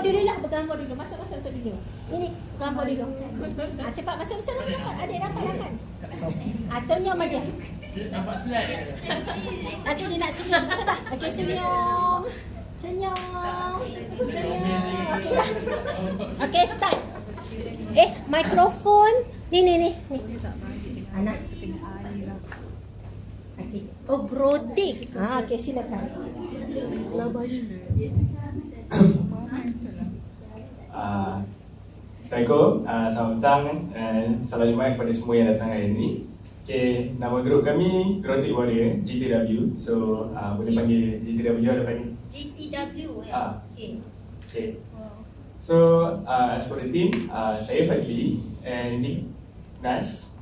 dulu lah, bergambar dulu. Masuk dulu. Ini, gambar dulu. Cepat masuk. Adik dapat. Senyum aja. Nampak slide. Nanti dia nak senyum. Sudah. Okey, senyum. Okey dah. Okey, start. Mikrofon. Ni. Anak. Okey. Oh, brodik. Okey, silakan. Assalamualaikum, selamat petang dan salam Jumaat kepada semua yang datang hari ini. Okay, nama grup kami Grothic Warrior, GTW. So, boleh panggil GTW atau panggil GTW Okay. So, as for the team, saya Fadli and Nick, Nas,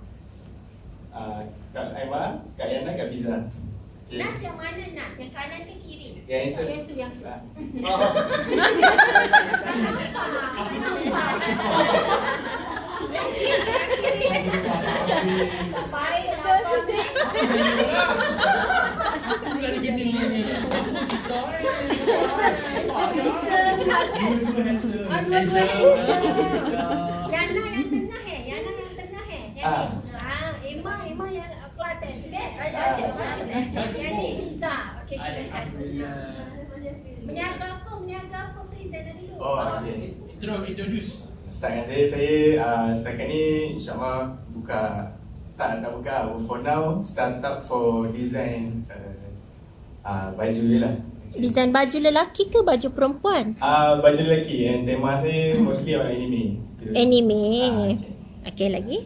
Kak Aimah, Kak Yana, Kak Fiza. Nas yang mana Nas? Yang kanan ke kiri? Yang tu yang baik Yana yang tengah Emma yang Kelantan tu deh. Baca. Yang ni Fiza. Okey, silakan. Meniaga apa present dulu. Okay. Introduce. Start dengan saya setakat ni insyaAllah tak buka. For now, start up for design baju je lah. Design baju lelaki ke baju perempuan? Baju lelaki, and tema saya mostly on anime. Okey, lagi.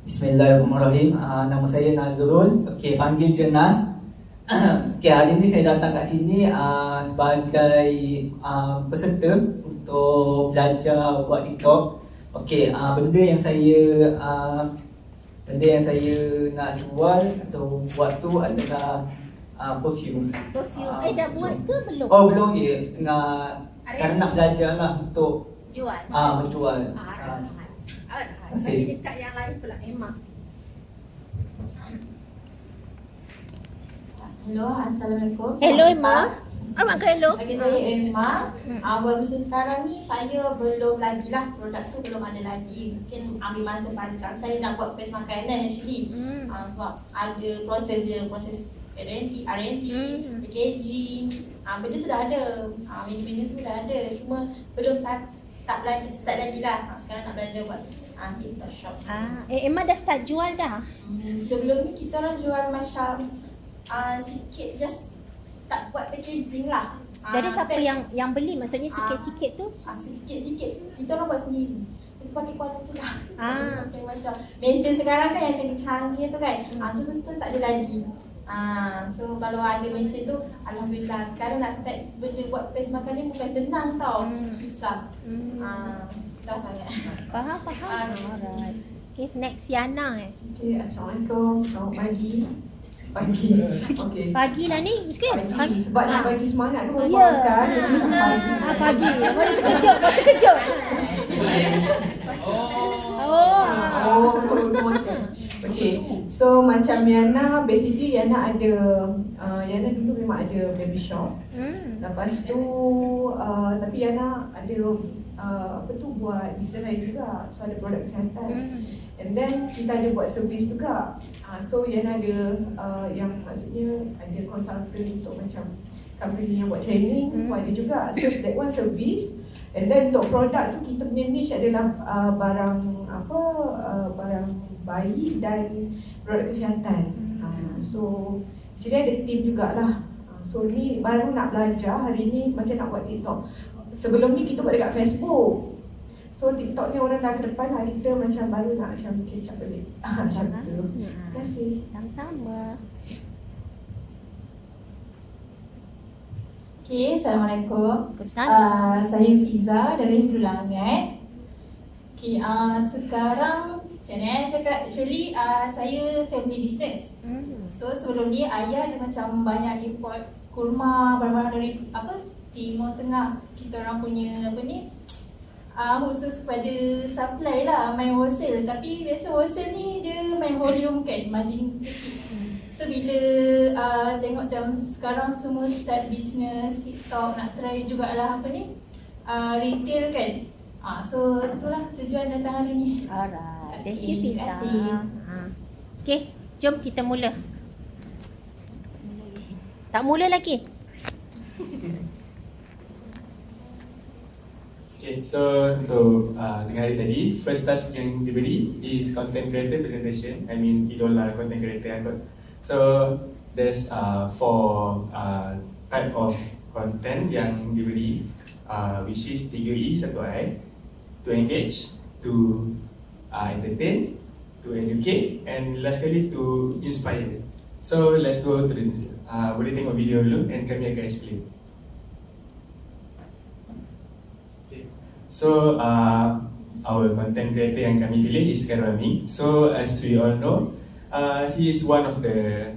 Bismillahirrahmanirrahim. Nama saya Nazrul. Okey, panggil je Nas. Okey, hari ni saya datang kat sini sebagai peserta untuk belajar buat TikTok. Okey, benda yang saya nak jual atau buat tu adalah perfume. Dah buat ke belum? Oh, belum je. Sekarang nak belajar lah untuk jual. Menjual. Bagi dekat yang lain pula, Emma. Hello, Assalamualaikum. Hello Emma. Hello. Bagi saya Emma. Buat musim sekarang ni saya belum lagi lah, produk tu belum ada lagi. Mungkin ambil masa panjang. Saya nak buat paste makanan actually. Sebab ada proses R&D, packaging. Benda tu dah ada. Benda semua dah ada. Cuma belum start lagi lah. Sekarang nak belajar buat TikTok shop. Emma dah start jual dah? Sebelum ni kita orang jual macam sikit, just tak buat packaging lah. Jadi siapa yang beli? Maksudnya sikit-sikit tu? Sikit-sikit tu kita orang buat sendiri. Kita pakai kuala je lah. Pakai macam meja sekarang kan yang canggih-canggih tu kan. So tu tak ada lagi. So kalau ada mesin tu, alhamdulillah. Sekarang nak start benda buat paste makan ni bukan senang tau. Susah. Susah sangat. Faham. Alright. Okay, next Yana. Okay, Assalamualaikum. Selamat pagi. Pagi lah ni, kan? Pagi. Sebab nak bagi semangat tu baru makan. Macam pagi. Baru terkejut. Okay, so macam Yana, basically Yana dulu memang ada baby shop. Lepas tu, tapi Yana ada buat bisnes lain juga. So ada produk kesihatan. And then kita ada buat servis juga. So Yana ada yang maksudnya ada consultant untuk macam company yang buat training, ada juga. So that one service. And then untuk produk tu kita punya niche adalah barang bayi dan produk kesihatan. So actually ada team jugalah. So ni baru nak belajar hari ni macam nak buat TikTok. Sebelum ni kita buat dekat Facebook. So TikTok ni orang dah ke depan lah, kita macam baru nak macam catch up balik. Macam tu. Terima kasih. Sama-sama. Okay, Assalamualaikum. Waalaikumsalam. Saya Fiza dari Pulangan. Okay, sekarang macam mana cakap, actually saya family business. So sebelum ni ayah dia macam banyak import kurma, barang-barang dari Timur Tengah. Kita orang punya khusus kepada supply lah, main wholesale. Tapi biasa wholesale ni dia main volume kan, margin kecil. So So bila tengok macam sekarang semua start business TikTok, nak try jugalah apa ni retail kan. So itulah tujuan datang hari ni. Alright, thank you Terima Fiza. kasih. Okay, jom kita mula. Tak mula lagi. Okay, so untuk tengah hari tadi, first task yang diberi is content creator presentation. I mean, idola content creator kot. So there's 4 type of content yang diberi, which is 3E, 1I, to engage, to entertain, to educate, and last kali to inspire. So let's go to the boleh tengok video dulu and kami akan explain. Okay. So our content creator yang kami pilih is Karami. So as we all know, he is one of the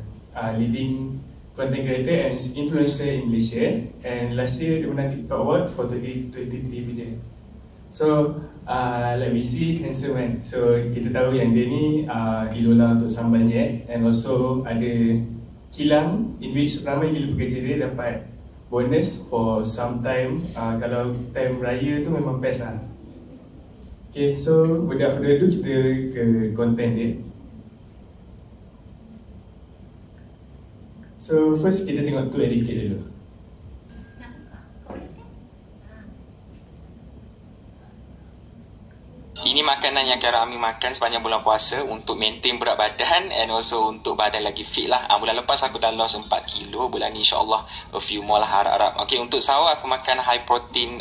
leading content creator and influencer in Malaysia. And last year dia menang TikTok Award for 2023 punya. So let me see, handsome man. So kita tahu yang dia ni idola untuk Sambal Nyet, and also ada kilang in which ramai gila pekerja dia dapat bonus for some time. Kalau time raya tu memang best lah. Okay, so without further ado kita ke content dia. So first kita tengok to educate dulu. Ini makanan yang Karami makan sepanjang bulan puasa untuk maintain berat badan and also untuk badan lagi fit lah. Bulan lepas aku dah lost 4 kilo, bulan ni insyaAllah a few more lah, harap-harap. Okay, untuk sahur aku makan high protein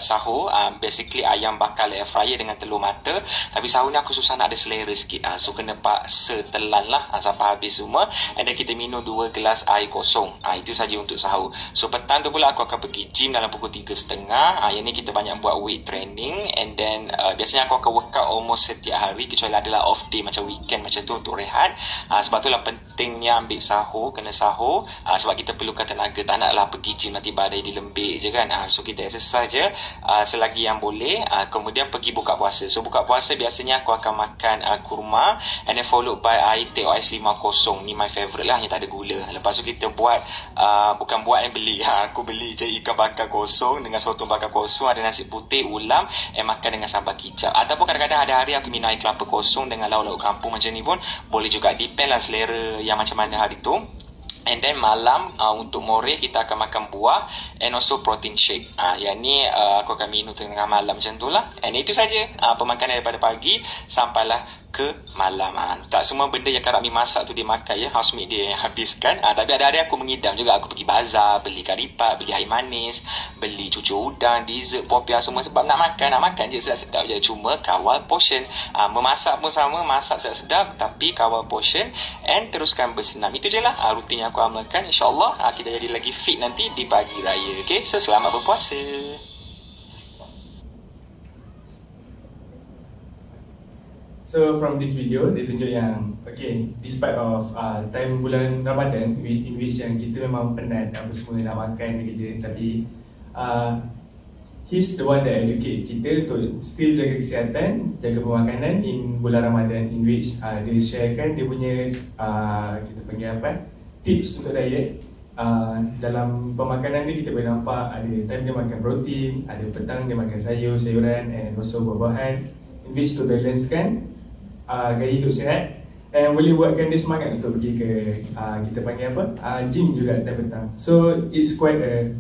sahur, basically ayam bakar air fryer dengan telur mata. Tapi sahur ni aku susah nak ada selera sikit, so kena paksa telan lah sampai habis semua. And then kita minum 2 gelas air kosong. Itu saja untuk sahur. So petang tu pula aku akan pergi gym dalam pukul 3.30. Yang ni kita banyak buat weight training, and then biasanya aku akan workout almost setiap hari, kecuali adalah off day macam weekend macam tu untuk rehat. Sebab itulah pentingnya ambil sahur, kena sahur, sebab kita perlukan tenaga, tak naklah pergi gym nanti badai dilembik je kan. So kita exercise je selagi yang boleh, kemudian pergi buka puasa. So buka puasa biasanya aku akan makan kurma, and then followed by air teh or ais 5-0. Ni my favourite lah, yang tak ada gula. Lepas tu kita buat, bukan buat yang beli, aku beli je ikan bakar kosong dengan sotong bakar kosong, ada nasi putih, ulam, and makan dengan sambal kicap. Ataupun kadang-kadang ada hari aku minum air kelapa kosong dengan lauk-lauk kampung macam ni pun boleh juga, depend lah selera yang macam mana hari tu. And then malam untuk moreh kita akan makan buah and also protein shake. Yang ni aku akan minum tengah malam macam tu lah. And itu saja pemakanan daripada pagi sampailah ke malam. Tak semua benda yang Karami masak tu dia makan ya, housemate dia yang habiskan. Tapi ada hari aku mengidam juga, aku pergi bazar, beli karipat, beli air manis, beli cucur udang, dessert, popiah semua, sebab nak makan je sedap-sedap je. Cuma kawal portion. Memasak pun sama, masak sedap-sedap tapi kawal portion and teruskan bersenam. Itu je lah rutin yang aku amalkan. InsyaAllah kita jadi lagi fit nanti di pagi raya. Okay, so selamat berpuasa. So from this video, dia tunjuk yang okay, despite of time bulan Ramadan in which yang kita memang penat apa semua nak makan kerja, tapi he's the one that educate kita untuk still jaga kesihatan, jaga pemakanan in bulan Ramadan, in which dia sharekan dia punya kita panggil apa, tips untuk diet. Dalam pemakanan ni kita boleh nampak ada time dia makan protein, ada petang dia makan sayur-sayuran and also buah-buahan, in which to balance kan gaya hidup sihat, and boleh buatkan dia semangat untuk pergi ke kita panggil apa, gym juga time petang. So it's quite a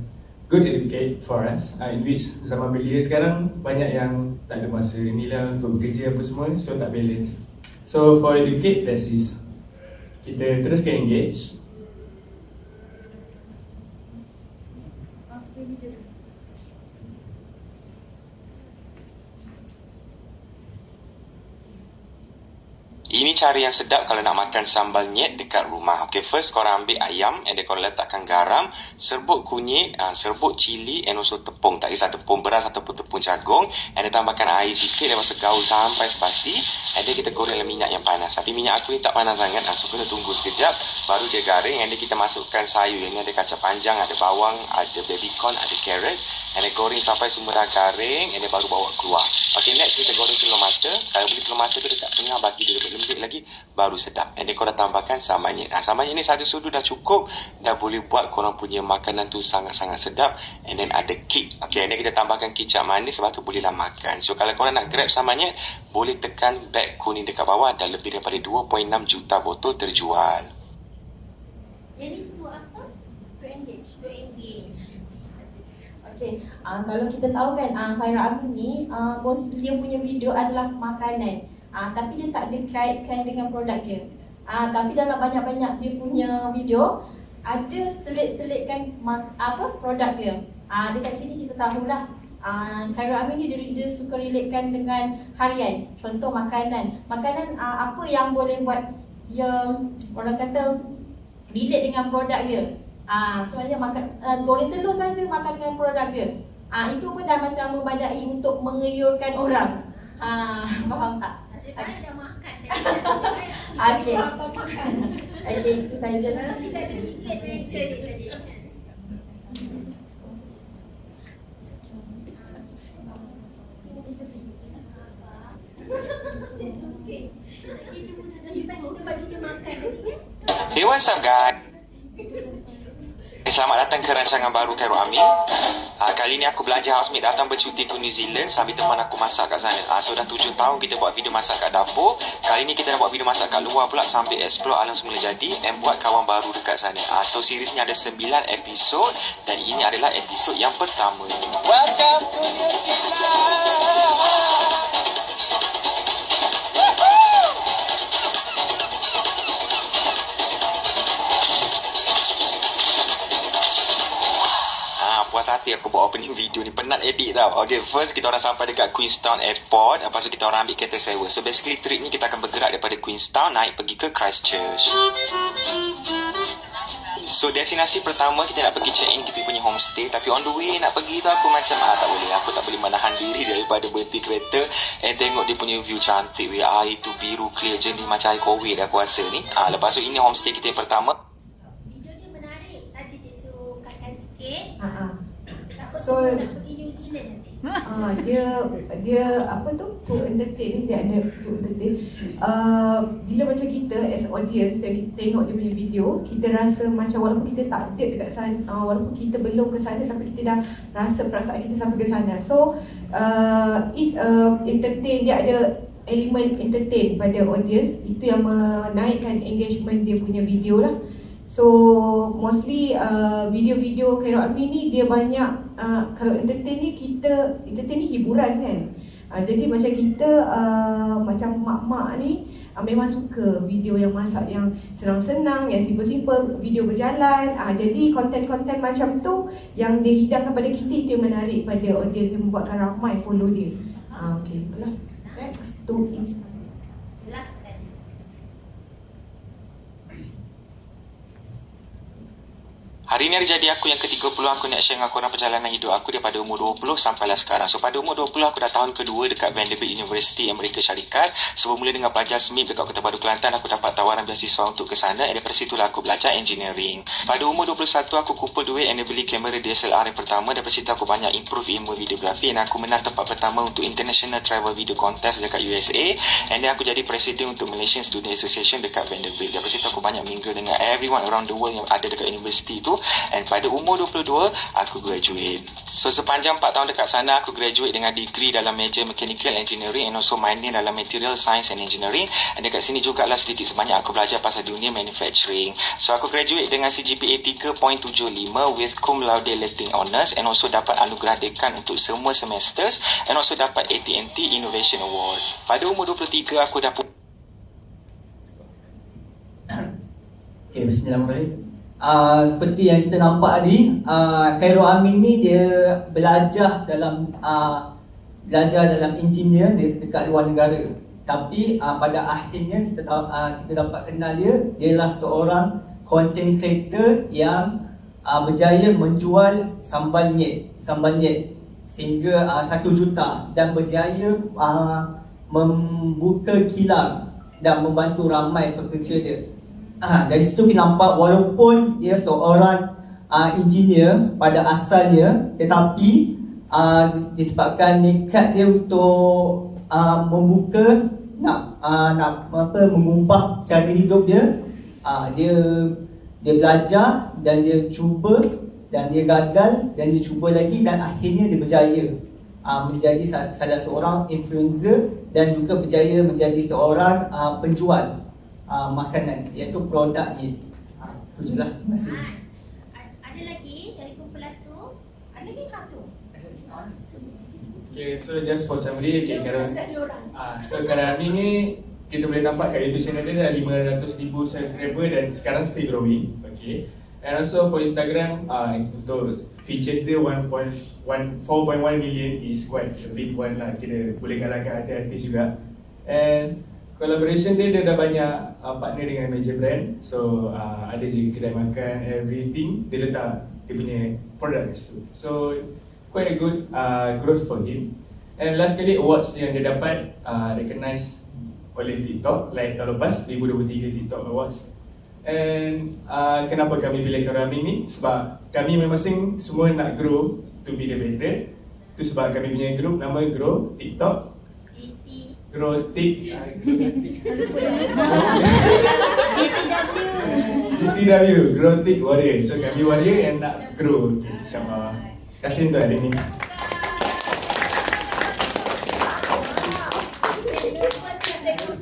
good educate for us, in which zaman belia sekarang banyak yang tak ada masa ni lah untuk bekerja apa semua, so tak balance. So for educate, that's is kita teruskan engage. Ini cara yang sedap kalau nak makan sambal nyet dekat rumah. Okay, first korang ambil ayam, and then korang letakkan garam, serbuk kunyit, serbuk cili, and also tepung. Tak kisah tepung beras ataupun tepung jagung. And then tambahkan air sikit, lepas tu gaul sampai sepati. And then kita goreng dalam minyak yang panas. Tapi minyak aku ni tak panas sangat, so kena tunggu sekejap baru dia garing. And then kita masukkan sayur. Ini ada kacang panjang, ada bawang, ada baby corn, ada carrot. And then goreng sampai semua dah garing, and then baru bawa keluar. Okay, next kita goreng telur mata. Kalau beli telur mata tu dekat tengah, bagi dia lembik lagi baru sedap. And then korang tambahkan sambal nyet. Sambal nyet ni satu sudu dah cukup, dah boleh buat korang punya makanan tu sangat-sangat sedap. And then ada kek. Okay, and then kita tambahkan kicap manis, sebab tu bolehlah makan. So kalau korang nak grab sambal nyet, boleh tekan beg kuning dekat bawah, dan lebih daripada 2.6 juta botol terjual. Jadi tu apa? To engage. To engage. Okay, kalau kita tahu kan Khairul Amin ni most dia punya video adalah makanan, tapi dia tak ada kaitkan dengan produk dia. Tapi dalam banyak-banyak dia punya video ada selit-selitkan produk dia. Dekat sini kita tahulah Khairul Amin ni dia suka relatekan dengan harian. Contoh makanan apa yang boleh buat dia, orang kata, relate dengan produk dia. Sebenarnya goreng telur saja makan dengan produk dia. Itu pun dah macam membadai untuk mengeriurkan orang. Faham tak? Saya dah makan. Okey. Apa makan? Okey, itu saja. Kalau tidak ada tiket mention tadi. Kita bagi dia makan tadi kan? Hey, what's up guys? Selamat datang ke rancangan baru Khairul Amin. Kali ni aku belajar housemate datang bercuti ke New Zealand sambil teman aku masak kat sana. So dah 7 tahun kita buat video masak kat dapur. Kali ni kita nak buat video masak kat luar pula sambil explore alam semula jadi dan buat kawan baru dekat sana. So series ni ada 9 episod dan ini adalah episod yang pertama. Welcome to New Zealand. Puas hati aku buat opening video ni. Penat edit tau. Okay, first kita orang sampai dekat Queenstown Airport. Lepas tu kita orang ambil kereta sewa. So basically trip ni kita akan bergerak daripada Queenstown naik pergi ke Christchurch. So destinasi pertama kita nak pergi check in kita punya homestay. Tapi on the way nak pergi tu aku macam tak boleh. Aku tak boleh menahan diri daripada berhenti kereta and tengok dia punya view cantik. Air tu biru clear jernih macam air Kowe dah aku rasa ni. Lepas tu ini homestay kita yang pertama. Video dia menarik. Saja Cik Su katakan sikit. So nak pergi New Zealand nanti. Dia apa tu, to entertain ni, dia ada to entertain. Bila macam kita as audience yang kita tengok dia punya video, kita rasa macam walaupun kita tak ada dekat sana, walaupun kita belum ke sana, tapi kita dah rasa perasaan kita sampai ke sana. So is entertain, dia ada elemen entertain pada audience. Itu yang menaikkan engagement dia punya video lah. So mostly video-video Khairul Amin ni dia banyak kalau entertain ni entertain ni hiburan kan. Jadi macam kita macam mak-mak ni memang suka video yang masak yang senang-senang, yang simple-simple, video berjalan. Jadi konten-konten macam tu yang dia hidangkan pada kita, itu yang menarik pada audience yang membuatkan ramai follow dia. Okay, itulah. Next to inspire. Last kan. Hari ni hari jadi aku yang ke-30. Aku nak share dengan korang perjalanan hidup aku daripada umur 20 sampailah sekarang. So pada umur 20 aku dah tahun kedua dekat Vanderbilt University Amerika Syarikat. So bermula dengan pelajar SMIP dekat Kota Baru Kelantan, aku dapat tawaran beasiswa untuk ke sana. Dan daripada situlah aku belajar engineering. Pada umur 21 aku kumpul duit and beli kamera DSLR yang pertama. Daripada situ aku banyak improve ilmu videografi dan aku menang tempat pertama untuk International Travel Video Contest dekat USA. And then aku jadi presiden untuk Malaysian Student Association dekat Vanderbilt. Daripada situ aku banyak mingle dengan everyone around the world yang ada dekat universiti tu. And pada umur 22 aku graduate. So sepanjang 4 tahun dekat sana aku graduate dengan degree dalam major Mechanical Engineering and also minor dalam Material Science and Engineering. Dan dekat sini jugalah sedikit sebanyak aku belajar pasal dunia manufacturing. So aku graduate dengan CGPA 3.75 with cum laude letting honours and also dapat anugerah dekan untuk semua semesters and also dapat AT&T Innovation Award. Pada umur 23 aku dah Okay, bismillahirrahmanirrahim. Seperti yang kita nampak tadi, Khairul Amin ni dia belajar dalam engineer dekat luar negara. Tapi pada akhirnya kita dapat kenal dia ialah seorang content creator yang berjaya menjual sambal nyet sehingga 1 juta dan berjaya membuka kilang dan membantu ramai pekerja dia. Dari situ kita nampak walaupun dia seorang engineer pada asalnya, tetapi disebabkan nekat dia untuk membuka, nak nak mengubah cara hidup dia. Dia belajar dan dia cuba dan dia gagal dan dia cuba lagi dan akhirnya dia berjaya menjadi salah seorang influencer dan juga berjaya menjadi seorang penjual makanan, iaitu produk ni. Itu je lah. Terima kasih. Ada lagi dari kumpulan tu? Ada lagi satu? Okay, so just for summary, okay, sekarang ni kita boleh nampak kat YouTube channel dia dah 500,000 subscriber dan sekarang still growing. Okay. And also for Instagram, untuk features dia 4.1 million is quite a big one lah. Kita boleh kalahkan artis juga. And collaboration dia dah banyak partner dengan major brand. So ada je kedai makan, everything dia letak dia punya products tu. So quite a good growth for him. And last kali awards yang dia dapat recognized oleh TikTok, like tahun lepas 2023 TikTok Awards. And kenapa kami pilih Karaming ni? Sebab kami masing-masing semua nak grow to be the better. Tu sebab kami punya group nama Grow TikTok Grow Tik GTW Grow Tik Warrior. So kami warrior yang nak grow. Okay, InsyaAllah. Terima kasih untuk hari ni.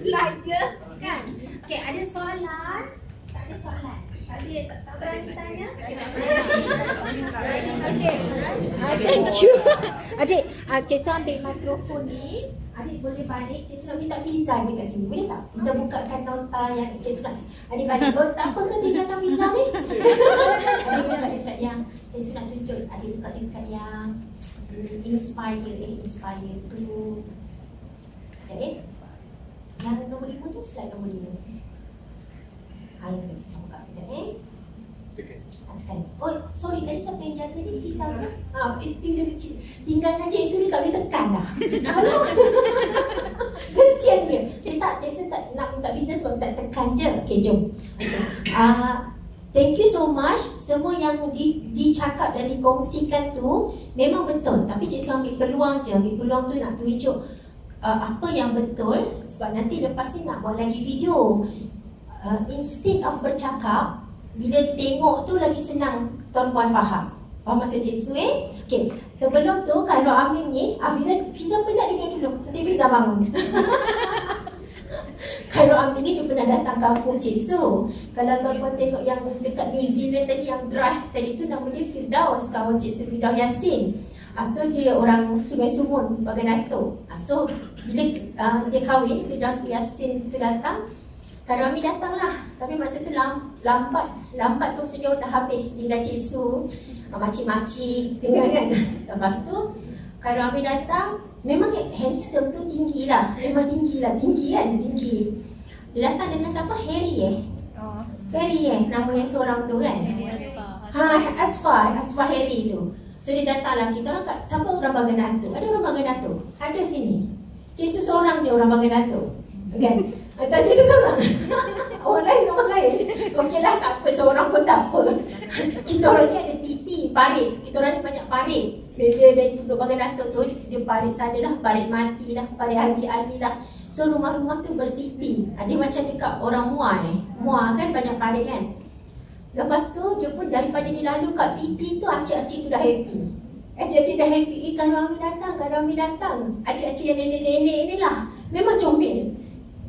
Slide je kan? Okay, ada soalan? Tak ada soalan? Tak berani tanya? Okay, thank you. Adik, Cik Su ambil mikrofon ni. Adik boleh balik. Cik Su nak minta visa je kat sini. Boleh tak? Visa bukakan nota yang Cik Su nak. Adik balik. Oh, tak apa ke tinggalkan visa ni? Adik buka dekat yang Cik Su nak tunjuk. Adik buka dekat yang inspire tu. Sekejap yang nombor 5 tu, slide nombor 5. Itu, buka sekejap tekan. Oh, sorry, tadi siapa yang jaga ni? Visa ke? Tinggalkan Cik Su, dia tak boleh tekan dah. Kesian dia. Cik Su tak nak minta visa sebab tak tekan je. Okay, jom. Thank you so much. Semua yang dicakap dan dikongsikan tu memang betul. Tapi Cik Su ambil peluang je. Ambil peluang tu nak tunjuk apa yang betul, sebab nanti lepas ni nak buat lagi video. Instead of bercakap, bila tengok tu lagi senang tuan-puan faham. Faham maksud Cik Su Okay, sebelum tu kalau Amin ni, Fiza penat duduk dulu. Nanti Fiza bangun. Kalau Amin ni dia pernah datang kampung Cik Su. Kalau tuan-puan tengok yang dekat New Zealand tadi, yang drive tadi tu, nama dia Firdaus, kawan Cik Su Firdaus Yassin. So dia orang Sungai Sumun, Bagan Datuk. So bila dia kahwin, Firdaus Yassin tu datang, Kak Rami datang lah. Tapi masa tu lambat tu maksudnya dah habis. Tinggal Cik Su, makcik-makcik tinggal kan. Lepas tu Kak Rami datang, memang handsome tu tinggi lah. Memang tinggi kan, tinggi. Dia datang dengan siapa? Harry Harry nama yang seorang tu kan. Asfar Harry tu. So dia datang lah, kita orang kat, siapa orang Bagan Datuk? Ada orang Bagan Datuk? Ada sini. Cik Su seorang je orang Bagan Datuk. Kan? Tak, Cik Su seorang. Orang lain. Okey lah, tak apa, seorang pun tak apa. Kita orang ni ada titi, parit. Kita orang ni banyak parit. Dia duduk Bagan Datuk tu, dia parit sana lah, parit Mati lah, parit Haji Ali lah. So rumah-rumah tu bertiti. Dia macam dekat orang Muar kan, banyak parit kan. Lepas tu dia pun daripada dia lalu kat titi tu, acik-acik tu dah happy. Acik-acik dah happy. Kalau Rami datang. Acik-acik yang nenek-nenek ni lah memang comel.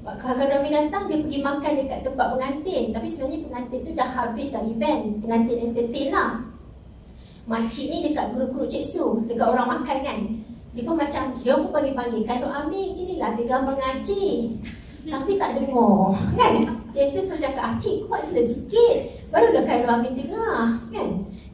Kalau Rami datang, dia pergi makan dekat tempat pengantin. Tapi sebenarnya pengantin tu dah habis dah event. Pengantin entertain lah. Makcik ni dekat guru-guru Cik Su, dekat orang makan kan. Dia pun macam, dia pun panggil-panggil, kalau ambil sini lah, dia gambar ngaji. Tapi tak dengar kan. Cik Su pun cakap, Cik kuat sikit. Barulah Khairul Amin dengar kan.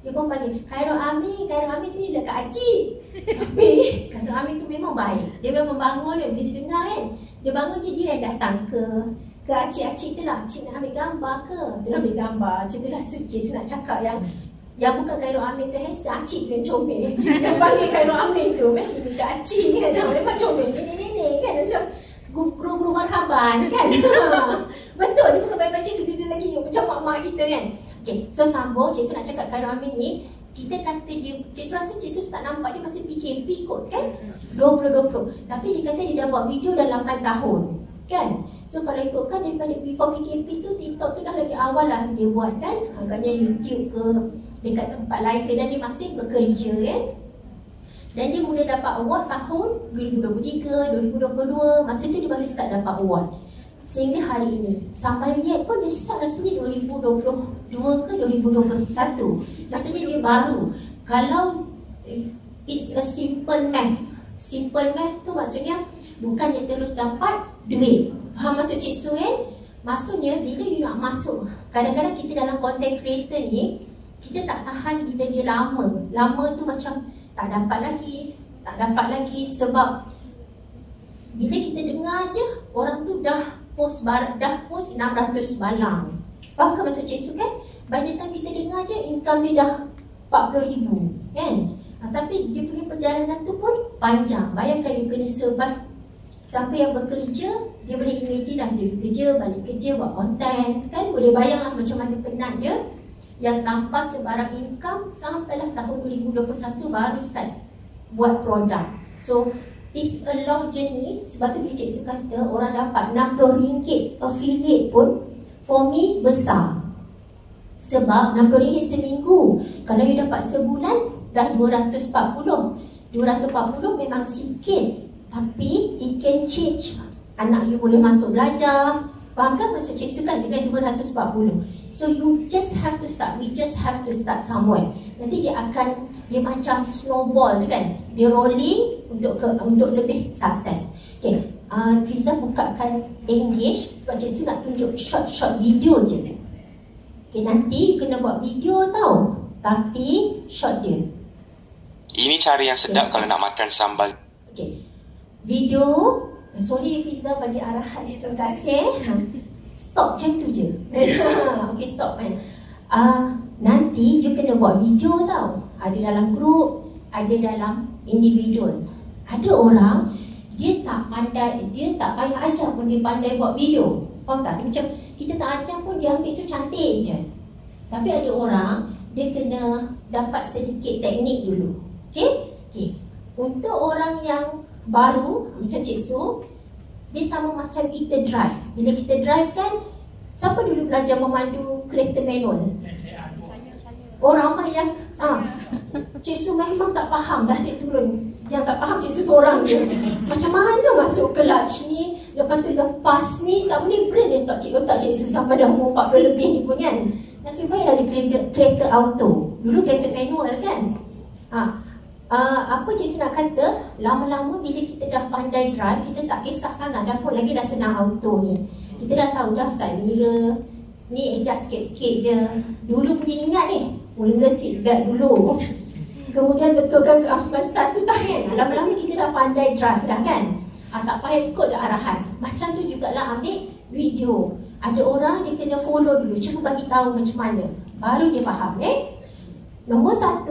Dia pun panggil, Khairul Amin sini lah Kak Acik. Tapi Khairul Amin tu memang baik. Dia memang bangun dia, bila dia dengar kan, dia bangun je, dia datang ke acik-acik tu lah. Cik nak ambil gambar ke? Dia nak ambil gambar. Cik tu dah suci. Cik nak cakap yang bukan Khairul Amin tu handsome, Acik tu yang comel. Yang panggil Khairul Amin tu, mesti ni Kak Acik kan. Memang comel, nenek-nenek kan, macam guru-guru marhaban kan. Betul, dia bukan baik-baik Cik Su, dia lagi macam mak-mak kita kan. Okay, so sambung, Cik Su nak cakap Khairul Amin ni, kita kata dia, Cik Su rasa Cik Su tak nampak dia masih PKP kot kan. 20-20. Tapi dia kata dia dah buat video dah 8 tahun kan. So kalau ikutkan daripada before PKP tu, TikTok tu dah lagi awal lah dia buat kan. Agaknya YouTube ke, dekat tempat lain ke, dan dia masih bekerja kan. Dan dia mula dapat award tahun 2023, 2022. Masa tu dia baru start dapat award. Sehingga hari ini Sambal Nyet pun dia start rasanya 2022 ke 2021. Maksudnya dia baru. Kalau it's a simple math. Simple math tu maksudnya bukannya terus dapat duit. Faham maksud Cik Su kan? Maksudnya bila you nak masuk, kadang-kadang kita dalam content creator ni, kita tak tahan bila dia lama. Lama tu macam tak dapat lagi, tak dapat lagi. Sebab bila kita dengar je, orang tu dah post 600 balang. Faham ke maksud Cik Su kan? By the time kita dengar je, income dia dah 40,000 kan? Tapi dia punya perjalanan tu pun panjang. Bayangkan you kena survive. Siapa yang bekerja, dia boleh imagine dah dia bekerja, balik kerja, buat konten kan? Boleh bayanglah macam mana penat dia. Yang tanpa sebarang income sampailah tahun 2021 baru start buat produk. So it's a long journey. Sebab tu bila Cik Su kata orang dapat RM60 affiliate pun, for me besar. Sebab RM60 seminggu, kalau you dapat sebulan dah 240. 240 memang sikit, tapi it can change. Anak you boleh masuk belajar. Faham kan maksud Cik Su kan dengan 240. So you just have to start. We just have to start somewhere. Nanti dia macam snowball tu kan. Dia rolling untuk lebih sukses. Okay, Fiza bukakan Engage sebab Cik Su nak tunjuk short video je. Okay, nanti kena buat video tau, tapi short dia. Ini cara yang sedap kalau nak makan sambal. Okay, video. Sorry Fiza bagi arahan dia, terima kasih. Stop macam tu je. Okay, stop kan. Nanti you kena buat video tau. Ada dalam group, ada dalam individual. Ada orang dia tak pandai, dia tak payah ajar pun dia pandai buat video. Faham tak? Dia macam kita tak ajar pun dia ambil tu cantik je. Tapi ada orang dia kena dapat sedikit teknik dulu. Okay? Okay. Untuk orang yang baru macam Cik Su, dia sama macam kita drive. Bila kita drive kan, siapa dulu belajar memandu kereta manual? Orang ramai yang Cik Su memang tak faham dah dia turun. Yang tak faham Cik Su seorang je. Macam mana masuk clutch ni, lepas tu lepas ni, tak boleh brain otak Cik Su sampai dah umur 40 lebih ni pun kan. Nasib baik dah ada kereta auto. Dulu kereta manual kan. Apa Cik Su nak kata, lama-lama bila kita dah pandai drive, kita tak kisah sangat dah pun lagi dah senang auto ni. Kita dah tahu dah side mirror, ni adjust sikit-sikit je. Dulu punya ingat ni, mula seat belt dulu. Kemudian betulkan keautomatisan tu tak kan. Lama-lama kita dah pandai drive dah kan. Tak payah ikut dah arahan. Macam tu jugalah ambil video. Ada orang dia kena follow dulu, cuba bagi tahu macam mana, baru dia faham. Nombor 1,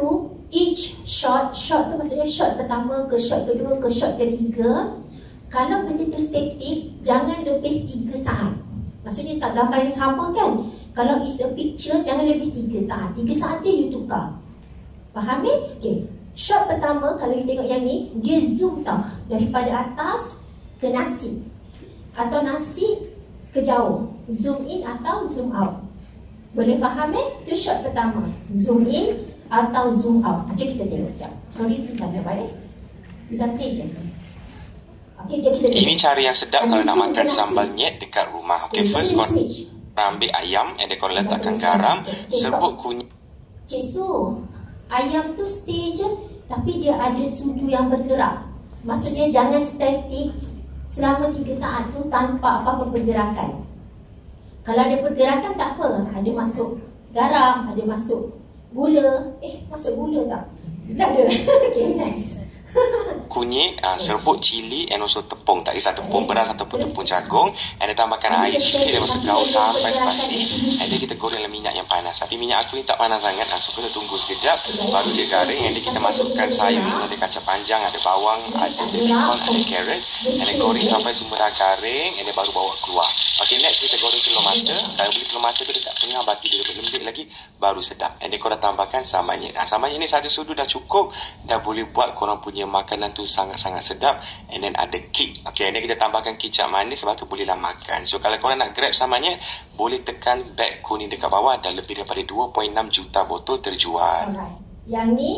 each shot tu maksudnya shot pertama ke shot kedua ke shot ketiga. Kalau benda tu static, jangan lebih 3 saat. Maksudnya gambar yang sama kan. Kalau is a picture, jangan lebih 3 saat. 3 saat je you tukar. Faham Okay. Shot pertama kalau you tengok yang ni, dia zoom tau, daripada atas ke nasi, atau nasi ke jauh. Zoom in atau zoom out. Boleh faham Itu shot pertama. Zoom in atau zoom out. Jom kita tengok sekejap. Sorry Fiza dah baik. Fiza play je. Okay, jom kita tengok. Ini cara yang sedap kalau nak makan sambal nyet dekat rumah. Okay, first korang ambil ayam, and then korang letakkan garam, serbuk kunyit. Cik Su, ayam tu stay je, tapi dia ada sudu yang bergerak. Maksudnya jangan static selama 3 saat tu tanpa apa-apa pergerakan. Kalau ada pergerakan tak apa, ada masuk garam, ada masuk gula. Masuk gula tak? Tak ada. Okay, next. Kunyit, serbuk cili, and also tepung. Tak kisah tepung beras ataupun tepung jagung. And dia tambahkan air sikit, dia masuk gaul sampai sepati. And then kita goreng dalam minyak yang panas. Tapi minyak aku ni tak panas sangat, so kena tunggu sekejap baru dia garing. And then kita masukkan sayur, ada kacang panjang, ada bawang, ada baby corn, ada carrot. And then goreng sampai semua dah garing, and then baru bawa keluar. Okay, next kita goreng telur mata. Kalau beli telur mata tu dekat tengah batu dia lembik lagi, baru sedap. And then korang tambahkan sambal nyet. Sambal nyet ni 1 sudu dah cukup. Dah boleh buat korang punya makanan tu tu sangat-sangat sedap. And then ada kek. Okay, and then kita tambahkan kicap manis, sebab tu bolehlah makan. So kalau korang nak grab samanya, boleh tekan beg kuning dekat bawah, dan lebih daripada 2.6 juta botol terjual. Alright. Yang ni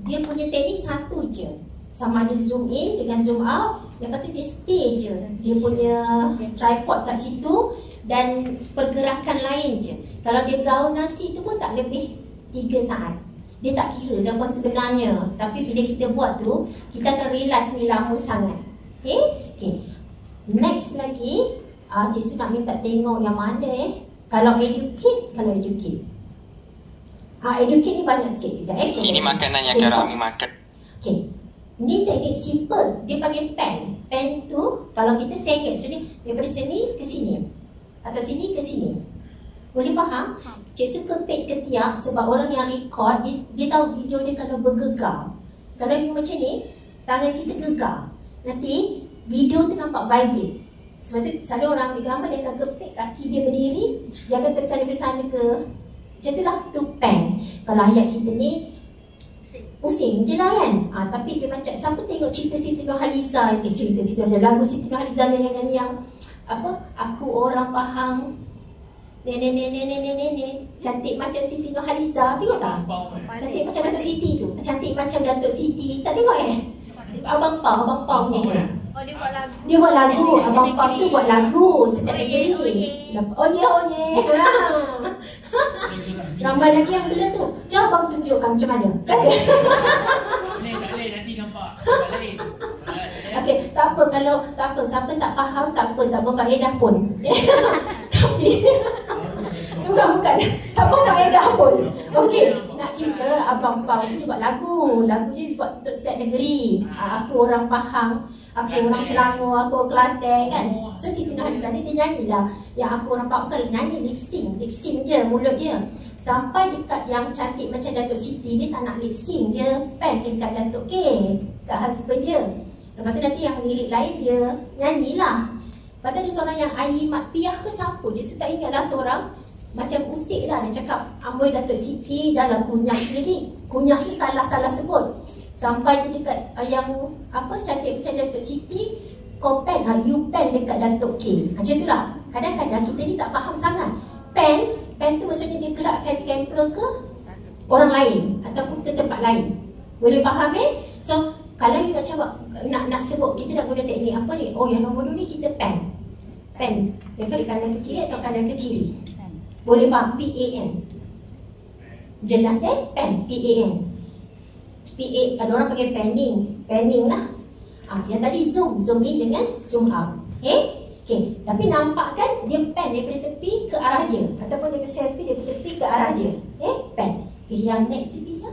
dia punya teknik satu je, sama ada zoom in dengan zoom out. Lepas tu dia stay je, dia punya tripod kat situ, dan pergerakan lain je. Kalau dia gaul nasi tu pun tak lebih 3 saat. Dia tak kira dah pun sebenarnya. Tapi bila kita buat tu, kita akan realise ni lama sangat. Okay. Next lagi, Cik Su nak minta tengok yang mana Kalau educate. Educate ni banyak sikit. Sekejap Ini makanan yang cara Ami makan. Okay. Ni teknik simple. Dia pakai pen. Pen tu, kalau kita sengit macam ni, daripada sini ke sini, atau sini ke sini. Boleh faham? Cik Su kepit ketiak sebab orang yang record, dia tahu video dia kalau bergegar. Kalau you macam ni, tangan kita gegar, nanti video tu nampak vibrate. Sebab tu selalu orang ambil gambar, dia akan kepit kaki dia berdiri, dia akan tekan daripada sana ke macam tu lah, tu pen. Kalau ayat kita ni pusing je lah kan. Tapi dia macam, siapa tengok cerita Siti Nurhaliza, lagu Siti Nurhaliza yang nyanyi yang apa, aku orang Pahang, nenek cantik macam Siti Nurhaliza, tengok tak? Cantik macam Datuk Siti tu, cantik macam Datuk Siti, tak tengok Abang Pau ni. Oh, dia buat lagu. Dia buat lagu, Abang Pau tu buat lagu Sedap Negeri. Oh ye. Ramai lagi yang bela tu. Jom abang tunjukkan macam mana. Tak boleh nanti nampak lain. Okey, tak apa kalau siapa tak faham tak berfaedah pun. Tapi bukan tak berfaedah pun. Okey, nak cerita Abang Pau tu dia buat lagu dia buat untuk Sedap Negeri. Aku orang Pahang, aku orang Selangor, aku orang Kelantan kan. So Siti Nurhaliza ni dia nyanyilah yang aku orang Pahang, bukan nyanyi lip sync je mulut dia. Sampai dekat yang cantik macam Datuk Siti, dia tak nak lip sync, dia pen dekat Datuk K, kat husband dia. Lepas tu nanti yang lirik lain dia nyanyilah. Lepas tu ada seorang yang Ayi Mat Piah ke siapa, Cik Su tak ingatlah, seorang macam usik lah, dia cakap amboi Datuk Siti dalam kunyah lirik. Kunyah tu salah sebut. Sampai tu dekat yang apa, cantik macam Datuk Siti, kau pen, you pen dekat Datuk K. Macam tu lah. Kadang-kadang kita ni tak faham sangat. Pen tu maksudnya dia gerakkan kamera ke orang lain ataupun ke tempat lain. Boleh faham So kalau you nak cuba nak sebut, kita nak guna teknik apa ni? Oh, yang nombor 2 ni kita pen daripada kanan ke kiri atau kanan ke kiri. Boleh faham? PAN. Jelas pen, PAN. Ada orang pakai panning lah. Yang tadi zoom in dengan zoom out. Okay, tapi nampak kan dia pen daripada tepi ke arah dia, ataupun dia selfie daripada tepi ke arah dia. Pen. Yang next tu bisa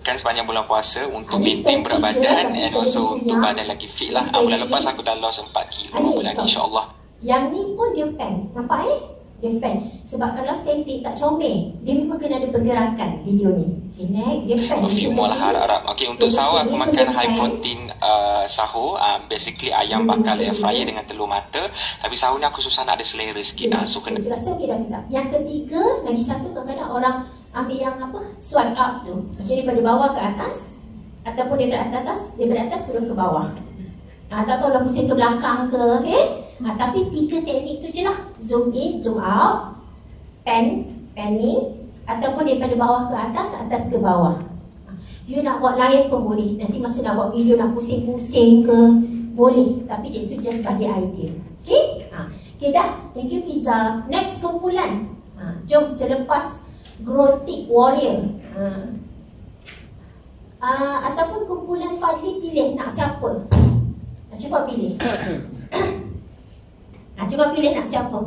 kan sepanjang bulan puasa untuk maintain berat badan and also untuk badan lagi fit lah. Bulan lepas aku dah lost 4 kilo bulan ni, insyaAllah. Yang ni pun dia pen, nampak dia pen. Sebab kalau static tak comel, dia memang kena ada pergerakan video ni. Okay, next dia pen. A few more lah harap. Okay, untuk sahur aku makan high protein sahur. Basically ayam bakar air fryer dengan telur mata. Tapi sahur ni aku susah nak ada selera sikit. So kena. Rasa okey dah Fiza. Yang ketiga, lagi satu, kadang-kadang orang ambil yang apa, swipe up tu, maksudnya daripada bawah ke atas ataupun daripada atas turun ke bawah. Tak tahu lah pusing ke belakang ke, tapi 3 teknik tu je lah. Zoom in, zoom out, panning, ataupun daripada bawah ke atas ke bawah. You nak buat lain pun boleh. Nanti masa nak buat video nak pusing-pusing ke, boleh. Tapi Cik Su just bagi idea. Okay dah. Thank you Fiza. Next kumpulan. Jom selepas Growth Warrior. Ataupun kumpulan Fadli, pilih nak siapa. Cuba pilih. Cuba pilih nak siapa.